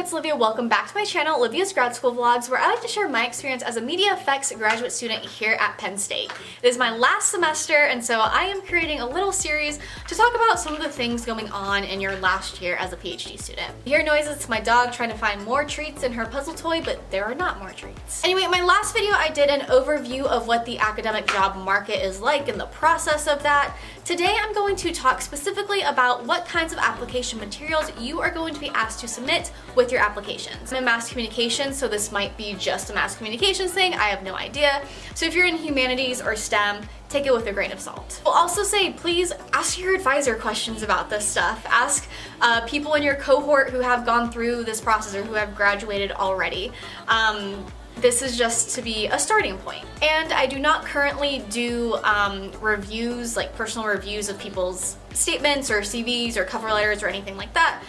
it's Olivia. Welcome back to my channel, Olivia's Grad School Vlogs, where I like to share my experience as a media effects graduate student here at Penn State. It is my last semester, and so I am creating a little series to talk about some of the things going on in your last year as a PhD student. You hear noises, it's my dog trying to find more treats in her puzzle toy, but there are not more treats. Anyway, in my last video I did an overview of what the academic job market is like and the process of that. Today I'm going to talk specifically about what kinds of application materials you are going to be asked to submit with your applications. I'm in mass communications, so this might be just a mass communications thing, I have no idea. So if you're in humanities or STEM, take it with a grain of salt. I'll also say, please ask your advisor questions about this stuff. Ask people in your cohort who have gone through this process or who have graduated already. This is just to be a starting point. And I do not currently do reviews, like personal reviews of people's statements or CVs or cover letters or anything like that.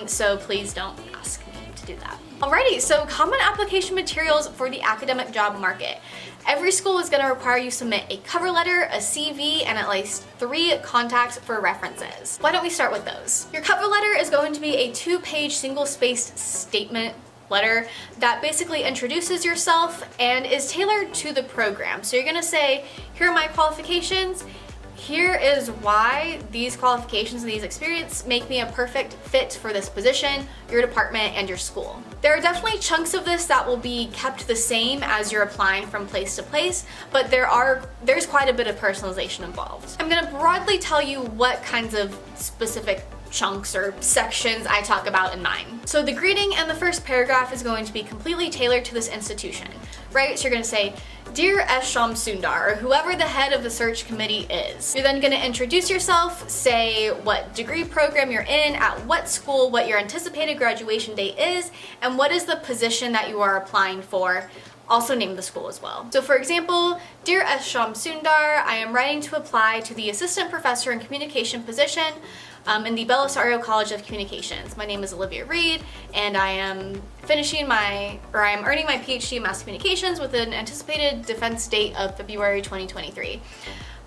So please don't ask me to do that. Alrighty, so common application materials for the academic job market. Every school is going to require you submit a cover letter, a CV, and at least 3 contacts for references. Why don't we start with those? Your cover letter is going to be a 2-page single-spaced statement letter that basically introduces yourself and is tailored to the program. So you're gonna say, here are my qualifications, here is why these qualifications and these experience make me a perfect fit for this position, your department, and your school. There are definitely chunks of this that will be kept the same as you're applying from place to place, but there's quite a bit of personalization involved. I'm gonna broadly tell you what kinds of specific chunks or sections I talk about in mine. So the greeting and the first paragraph is going to be completely tailored to this institution, right? So you're going to say, Dear S. Shyam Sundar, or whoever the head of the search committee is. You're then going to introduce yourself, say what degree program you're in, at what school, what your anticipated graduation date is, and what is the position that you are applying for. Also name the school as well. So for example, Dear S. Shyam Sundar, I am writing to apply to the assistant professor in communication position in the Belisario College of Communications. My name is Olivia Reed, and I am earning my PhD in mass communications with an anticipated defense date of February 2023.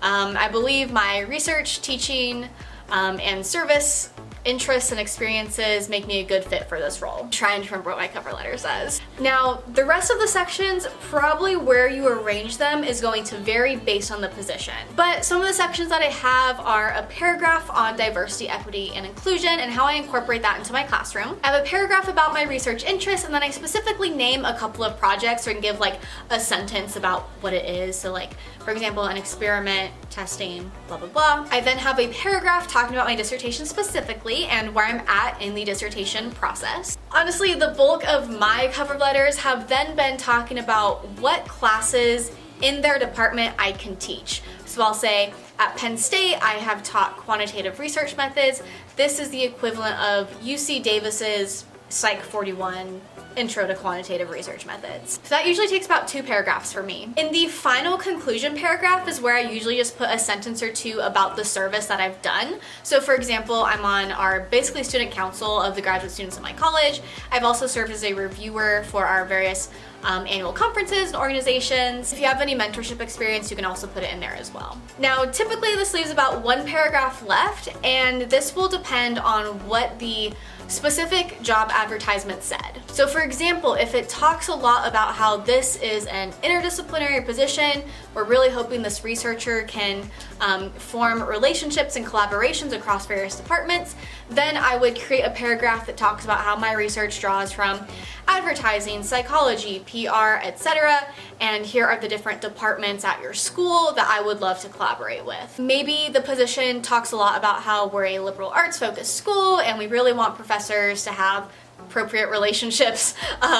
I believe my research, teaching, and service interests and experiences make me a good fit for this role. I'm trying to remember what my cover letter says. Now, the rest of the sections, probably where you arrange them is going to vary based on the position. But some of the sections that I have are a paragraph on diversity, equity, and inclusion and how I incorporate that into my classroom. I have a paragraph about my research interests, and then I specifically name a couple of projects or give like a sentence about what it is. So like, for example, an experiment, testing, blah, blah, blah. I then have a paragraph talking about my dissertation specifically and where I'm at in the dissertation process. Honestly, the bulk of my cover letters have then been talking about what classes in their department I can teach. So I'll say, at Penn State, I have taught quantitative research methods. This is the equivalent of UC Davis's Psych 41 Intro to Quantitative Research Methods. So that usually takes about 2 paragraphs for me. In the final conclusion paragraph is where I usually just put a sentence or 2 about the service that I've done. So for example, I'm on our basically student council of the graduate students in my college. I've also served as a reviewer for our various annual conferences and organizations. If you have any mentorship experience, you can also put it in there as well. Now, typically this leaves about 1 paragraph left, and this will depend on what the specific job advertisement said. So for example, if it talks a lot about how this is an interdisciplinary position, we're really hoping this researcher can form relationships and collaborations across various departments, then I would create a paragraph that talks about how my research draws from advertising, psychology, PR, etc. And here are the different departments at your school that I would love to collaborate with. Maybe the position talks a lot about how we're a liberal arts focused school and we really want professors to have appropriate relationships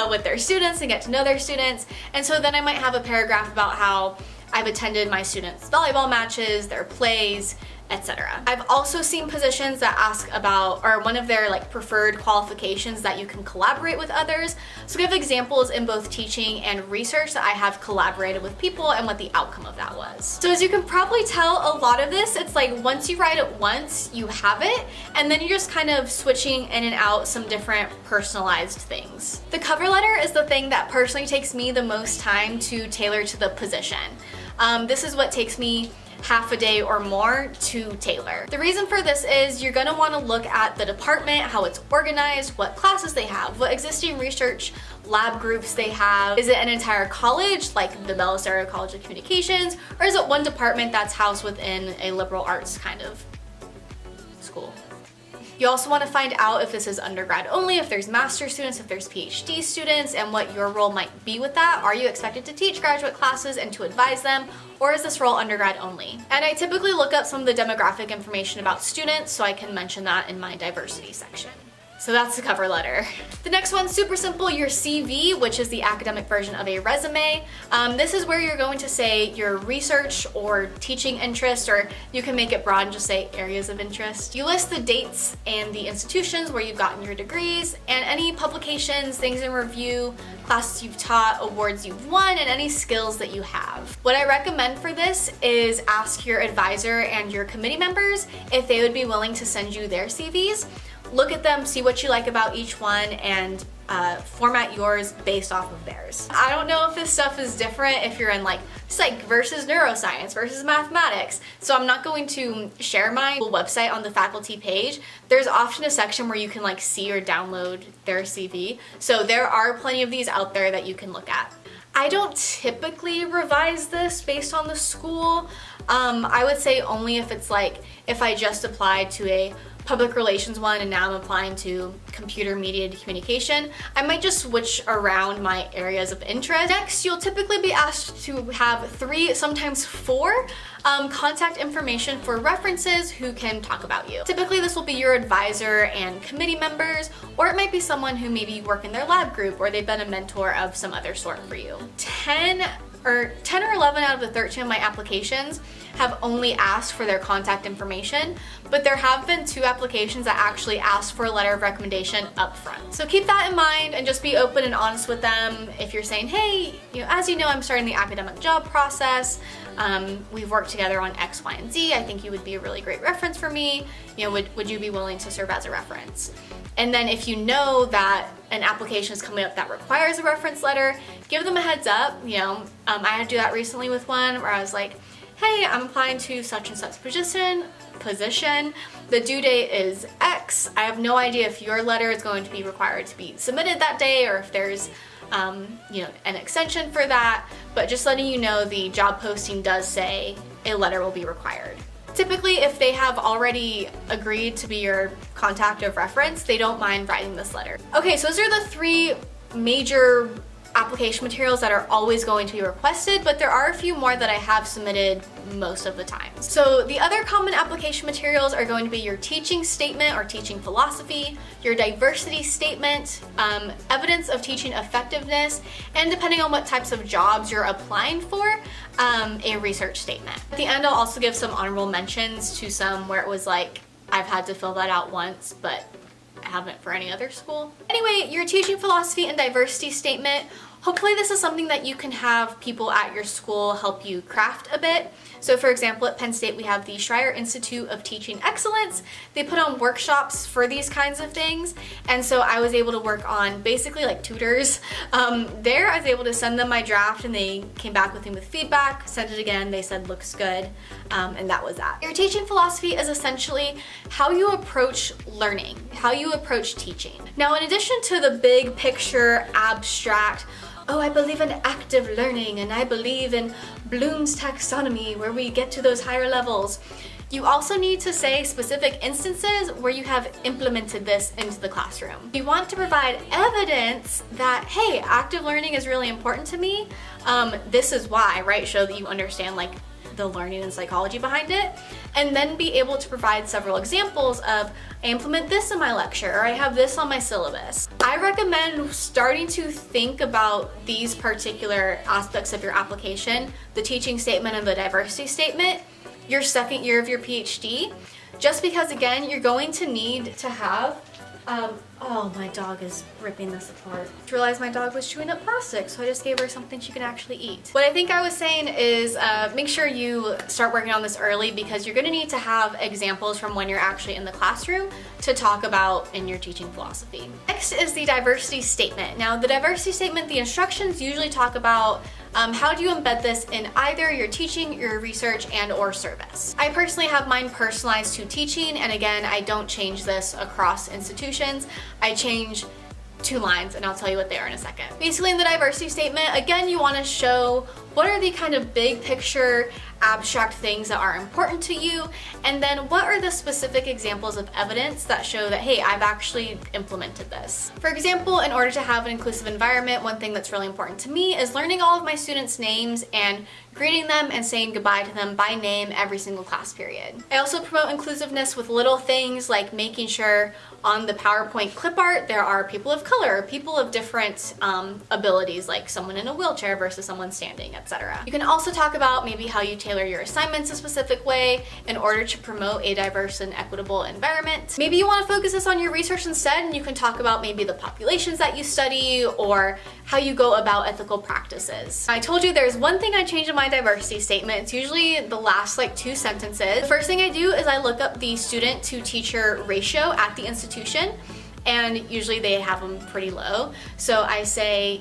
with their students and get to know their students. And so then I might have a paragraph about how I've attended my students' volleyball matches, their plays, etc. I've also seen positions that ask about, or one of their like preferred qualifications, that you can collaborate with others. So we have examples in both teaching and research that I have collaborated with people and what the outcome of that was. So as you can probably tell, a lot of this, it's like once you write it once, you have it, and then you're just kind of switching in and out some different personalized things. The cover letter is the thing that personally takes me the most time to tailor to the position. This is what takes me half a day or more to tailor. The reason for this is you're gonna wanna look at the department, how it's organized, what classes they have, what existing research lab groups they have. Is it an entire college, like the Belisario College of Communications, or is it one department that's housed within a liberal arts kind of school? You also want to find out if this is undergrad only, if there's master's students, if there's PhD students, and what your role might be with that. Are you expected to teach graduate classes and to advise them, or is this role undergrad only? And I typically look up some of the demographic information about students, so I can mention that in my diversity section. So that's the cover letter. The next one's super simple, your CV, which is the academic version of a resume. This is where you're going to say your research or teaching interest, or you can make it broad and just say areas of interest. You list the dates and the institutions where you've gotten your degrees, and any publications, things in review, classes you've taught, awards you've won, and any skills that you have. What I recommend for this is ask your advisor and your committee members if they would be willing to send you their CVs. Look at them, see what you like about each one, and format yours based off of theirs. I don't know if this stuff is different if you're in like psych versus neuroscience versus mathematics, so I'm not going to share my website on the faculty page. There's often a section where you can like see or download their CV, so there are plenty of these out there that you can look at. I don't typically revise this based on the school. I would say only if it's like, if I just applied to a public relations one and now I'm applying to computer mediated communication, I might just switch around my areas of interest. Next, you'll typically be asked to have 3, sometimes 4 contact information for references who can talk about you. Typically this will be your advisor and committee members, or it might be someone who maybe work in their lab group or they've been a mentor of some other sort for you. 10 or 11 out of the 13 of my applications have only asked for their contact information, but there have been 2 applications that actually asked for a letter of recommendation up front. So keep that in mind and just be open and honest with them. If you're saying, hey, as you know, I'm starting the academic job process, we've worked together on X, Y, and Z, I think you would be a really great reference for me, would you be willing to serve as a reference? And then if you know that an application is coming up that requires a reference letter, give them a heads up. I had to do that recently with one where I was like, hey, I'm applying to such and such position. The due date is X. I have no idea if your letter is going to be required to be submitted that day or if there's an extension for that, but just letting you know the job posting does say a letter will be required. Typically, if they have already agreed to be your contact of reference, they don't mind writing this letter. Okay, so those are the 3 major application materials that are always going to be requested, but there are a few more that I have submitted most of the time. So the other common application materials are going to be your teaching statement or teaching philosophy, your diversity statement, evidence of teaching effectiveness, and depending on what types of jobs you're applying for, a research statement. At the end, I'll also give some honorable mentions to some where it was like, I've had to fill that out once, but I haven't for any other school. Anyway, your teaching philosophy and diversity statement, hopefully this is something that you can have people at your school help you craft a bit. So for example, at Penn State, we have the Schreier Institute of Teaching Excellence. They put on workshops for these kinds of things. And so I was able to work on basically like tutors. There, I was able to send them my draft and they came back with me with feedback, sent it again, they said looks good, and that was that. Your teaching philosophy is essentially how you approach learning, how you approach teaching. Now, in addition to the big picture, abstract, oh, I believe in active learning and I believe in Bloom's taxonomy where we get to those higher levels, you also need to say specific instances where you have implemented this into the classroom. You want to provide evidence that, hey, active learning is really important to me. This is why, right? Show that you understand like the learning and psychology behind it, and then be able to provide several examples of, I implement this in my lecture, or I have this on my syllabus. I recommend starting to think about these particular aspects of your application, the teaching statement and the diversity statement, your second year of your PhD, just because again, you're going to need to have Oh, my dog is ripping this apart. I realized my dog was chewing up plastic, so I just gave her something she can actually eat. What I think I was saying is make sure you start working on this early, because you're gonna need to have examples from when you're actually in the classroom to talk about in your teaching philosophy. Next is the diversity statement. Now, the diversity statement, the instructions usually talk about how do you embed this in either your teaching, your research, and or service. I personally have mine personalized to teaching, and again, I don't change this across institutions. I change 2 lines, and I'll tell you what they are in a second. Basically, in the diversity statement, again, you want to show what are the kind of big picture, abstract things that are important to you, and then what are the specific examples of evidence that show that, hey, I've actually implemented this. For example, in order to have an inclusive environment, one thing that's really important to me is learning all of my students' names and greeting them and saying goodbye to them by name every single class period. I also promote inclusiveness with little things like making sure on the PowerPoint clip art there are people of color, people of different abilities, like someone in a wheelchair versus someone standing, etc. You can also talk about maybe how you tailor your assignments a specific way in order to promote a diverse and equitable environment. Maybe you want to focus this on your research instead, and you can talk about maybe the populations that you study or how you go about ethical practices. I told you there's one thing I changed in my diversity statement. It's usually the last 2 sentences. The first thing I do is I look up the student to teacher ratio at the institution, and usually they have them pretty low. So I say,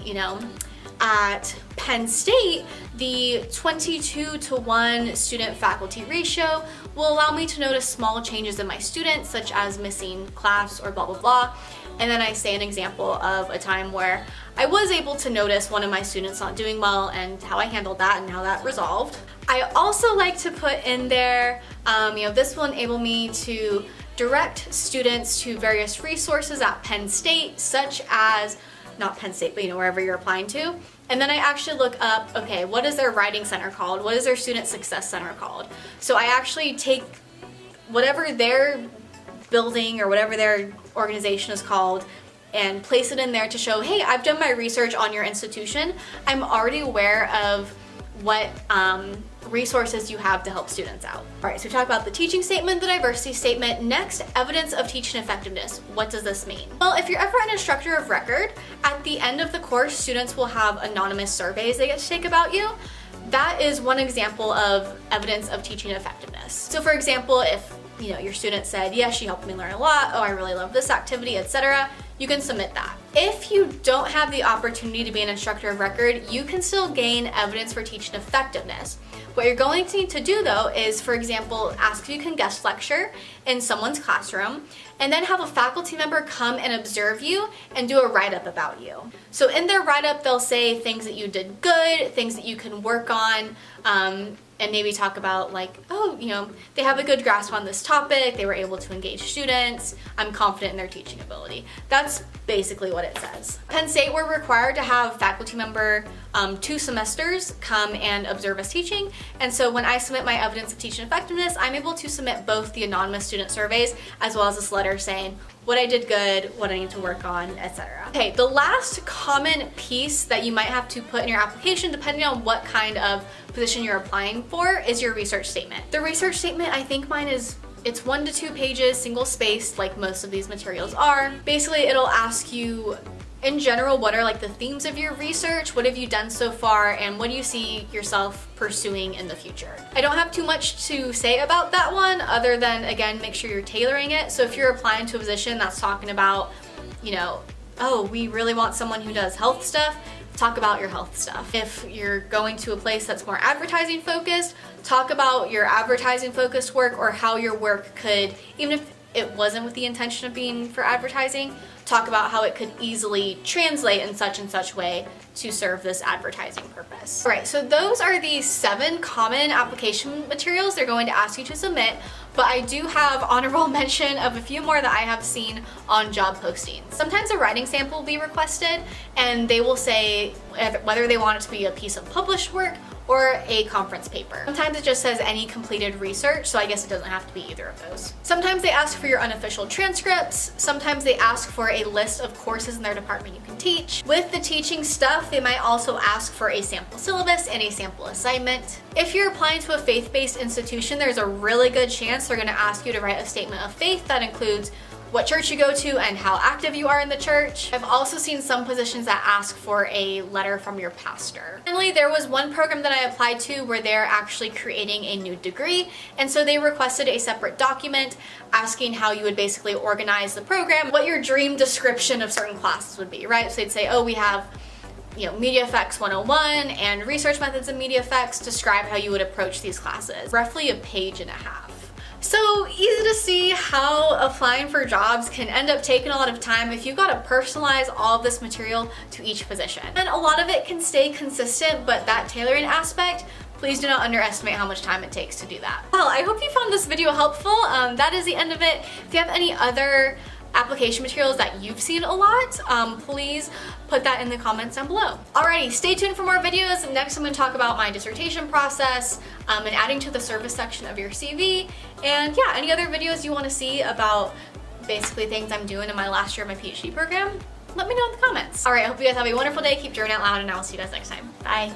at Penn State, the 22-to-1 student-faculty ratio will allow me to notice small changes in my students, such as missing class or blah, blah, blah. And then I say an example of a time where I was able to notice one of my students not doing well and how I handled that and how that resolved. I also like to put in there, this will enable me to direct students to various resources at Penn State, such as, not Penn State, but wherever you're applying to. And then I actually look up, okay, what is their writing center called? What is their student success center called? So I actually take whatever their building or whatever their organization is called and place it in there to show, hey, I've done my research on your institution. I'm already aware of what resources you have to help students out. All right, so we talked about the teaching statement, the diversity statement. Next, evidence of teaching effectiveness. What does this mean? Well, if you're ever an instructor of record, at the end of the course, students will have anonymous surveys they get to take about you. That is one example of evidence of teaching effectiveness. So for example, if your student said, yes, she helped me learn a lot, oh, I really love this activity, etc., you can submit that. If you don't have the opportunity to be an instructor of record, you can still gain evidence for teaching effectiveness. What you're going to need to do though is, for example, ask if you can guest lecture in someone's classroom, and then have a faculty member come and observe you and do a write-up about you. So in their write-up, they'll say things that you did good, things that you can work on, and maybe talk about they have a good grasp on this topic, they were able to engage students, I'm confident in their teaching ability. That's basically what it says. Penn State, we're required to have faculty member 2 semesters come and observe us teaching, and so when I submit my evidence of teaching effectiveness, I'm able to submit both the anonymous student surveys as well as this letter saying what I did good, what I need to work on, etc. Okay, the last common piece that you might have to put in your application, depending on what kind of position you're applying for, is your research statement. The research statement, I think mine is, it's 1 to 2 pages, single spaced, like most of these materials are. Basically, it'll ask you, in general, what are the themes of your research, what have you done so far, and what do you see yourself pursuing in the future. I don't have too much to say about that one, other than, again, make sure you're tailoring it. So if you're applying to a position that's talking about, oh, we really want someone who does health stuff, talk about your health stuff. If you're going to a place that's more advertising focused, talk about your advertising focused work, or how your work could, even if it wasn't with the intention of being for advertising, talk about how it could easily translate in such and such way to serve this advertising purpose. All right, so those are the 7 common application materials they're going to ask you to submit, but I do have honorable mention of a few more that I have seen on job postings. Sometimes a writing sample will be requested, and they will say whether they want it to be a piece of published work or a conference paper. Sometimes it just says any completed research, so I guess it doesn't have to be either of those. Sometimes they ask for your unofficial transcripts. Sometimes they ask for a list of courses in their department you can teach. With the teaching stuff, they might also ask for a sample syllabus and a sample assignment. If you're applying to a faith-based institution, there's a really good chance they're gonna ask you to write a statement of faith that includes what church you go to and how active you are in the church. I've also seen some positions that ask for a letter from your pastor. Finally, there was one program that I applied to where they're actually creating a new degree, and so they requested a separate document asking how you would basically organize the program, what your dream description of certain classes would be, right? So they'd say, oh, we have Media Effects 101 and Research Methods in Media Effects. Describe how you would approach these classes. Roughly a page and a half. So easy to see how applying for jobs can end up taking a lot of time if you've got to personalize all of this material to each position. And a lot of it can stay consistent, but that tailoring aspect, please do not underestimate how much time it takes to do that. Well, I hope you found this video helpful. That is the end of it. If you have any other application materials that you've seen a lot, please put that in the comments down below. Alrighty, stay tuned for more videos. Next I'm going to talk about my dissertation process and adding to the service section of your CV, and yeah, any other videos you want to see about basically things I'm doing in my last year of my PhD program, let me know in the comments. Alright, I hope you guys have a wonderful day, keep drawing out loud, and I will see you guys next time. Bye!